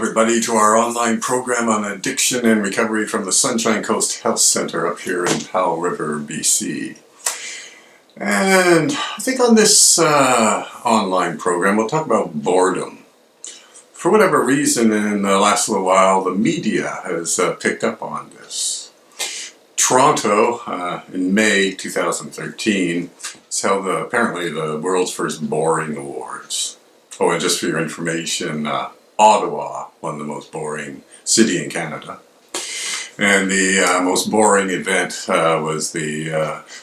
everybody, to our online program on addiction and recovery from the Sunshine Coast Health Center up here in Powell River, BC. And I think on this online program we'll talk about boredom. For whatever reason, in the last little while, the media has picked up on this. Toronto, in May 2013, has held apparently the world's first boring awards. Oh, and just for your information, Ottawa won the most boring city in Canada. And the most boring event was the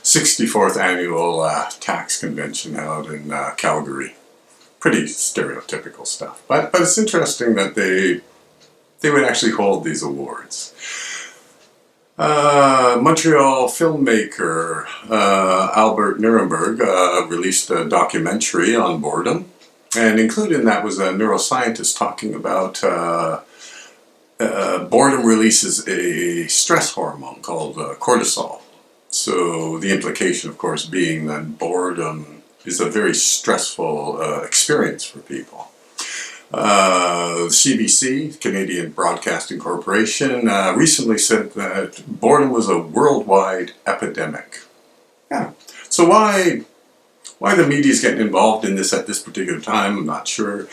64th annual tax convention held in Calgary. Pretty stereotypical stuff. But it's interesting that they would actually hold these awards. Montreal filmmaker Albert Nuremberg released a documentary on boredom. And included in that was a neuroscientist talking about boredom releases a stress hormone called cortisol. So the implication, of course, being that boredom is a very stressful experience for people. CBC, Canadian Broadcasting Corporation, recently said that boredom was a worldwide epidemic. Yeah. So why the media is getting involved in this at this particular time, I'm not sure.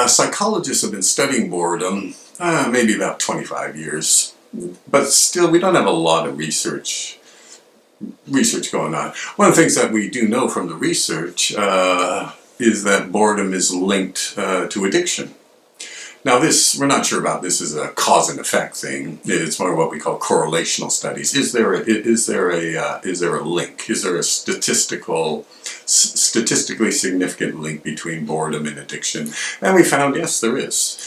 Psychologists have been studying boredom maybe about 25 years, but still we don't have a lot of research going on. One of the things that we do know from the research is that boredom is linked to addiction. Now we're not sure about this as a cause and effect thing. It's more what we call correlational studies. Is there a link? Is there a statistically significant link between boredom and addiction? And we found, yes, there is.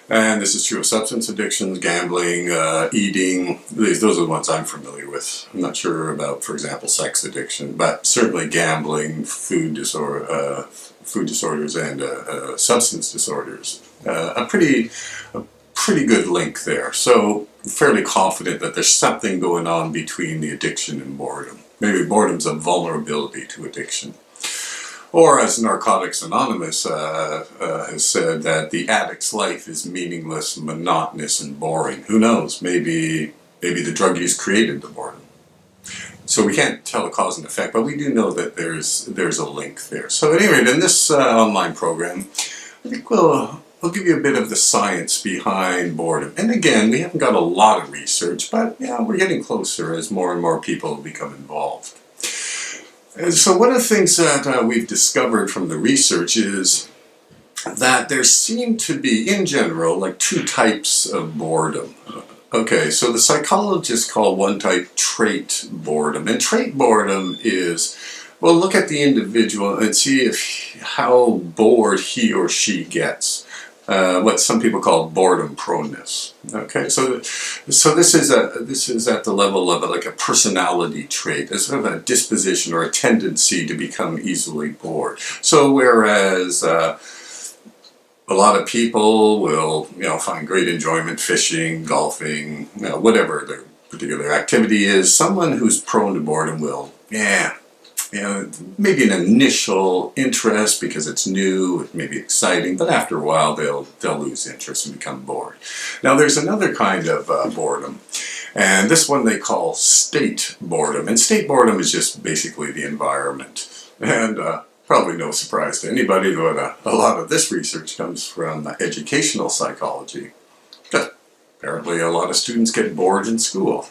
And this is true of substance addictions, gambling, eating. Those are the ones I'm familiar with. I'm not sure about, for example, sex addiction, but certainly gambling, food disorders, and substance disorders. A pretty good link there. So fairly confident that there's something going on between the addiction and boredom. Maybe boredom's a vulnerability to addiction. Or as Narcotics Anonymous has said, that the addict's life is meaningless, monotonous, and boring. Who knows? Maybe the drug use created the boredom. So we can't tell the cause and effect, but we do know that there's a link there. So at any rate, in this online program, I think we'll give you a bit of the science behind boredom. And again, we haven't got a lot of research, but yeah, we're getting closer as more and more people become involved. And so one of the things that we've discovered from the research is that there seem to be, in general, like two types of boredom. Okay, so the psychologists call one type trait boredom. And trait boredom is, well, look at the individual and see how bored he or she gets. What some people call boredom proneness. Okay, so this is at the level of like a personality trait, a sort of a disposition or a tendency to become easily bored. So whereas a lot of people will, find great enjoyment fishing, golfing, whatever their particular activity is, someone who's prone to boredom will, maybe an initial interest because it's new, it may be exciting, but after a while they'll lose interest and become bored. Now there's another kind of boredom, and this one they call state boredom. And state boredom is just basically the environment. And probably no surprise to anybody that a lot of this research comes from educational psychology. But apparently a lot of students get bored in school.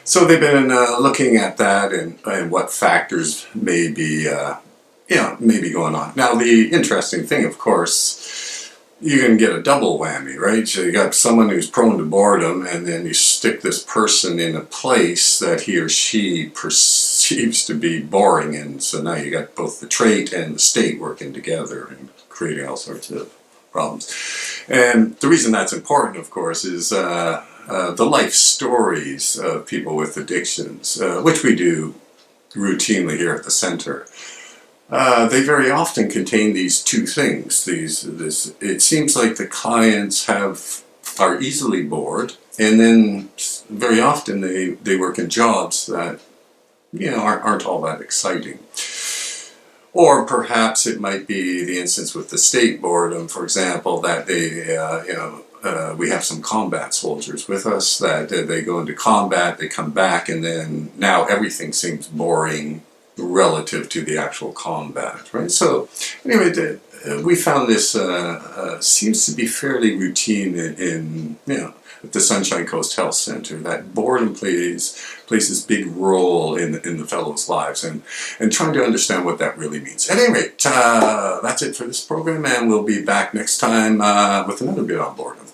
So they've been looking at that and what factors may be going on. Now the interesting thing, of course, you can get a double whammy, right? So you got someone who's prone to boredom, and then you stick this person in a place that he or she perceives to be boring, and so now you got both the trait and the state working together and creating all sorts of problems. And the reason that's important, of course, is the life stories of people with addictions, which we do routinely here at the center. They very often contain these two things. It seems like the clients are easily bored, and then very often they work in jobs that aren't all that exciting. Or perhaps it might be the instance with the state boredom, for example, that they we have some combat soldiers with us that they go into combat, they come back, and then now everything seems boring relative to the actual combat, right? So anyway, we found this seems to be fairly routine in at the Sunshine Coast Health Center, that boredom plays this big role in the fellows' lives, and trying to understand what that really means. At any rate, that's it for this program, and we'll be back next time with another bit on boredom.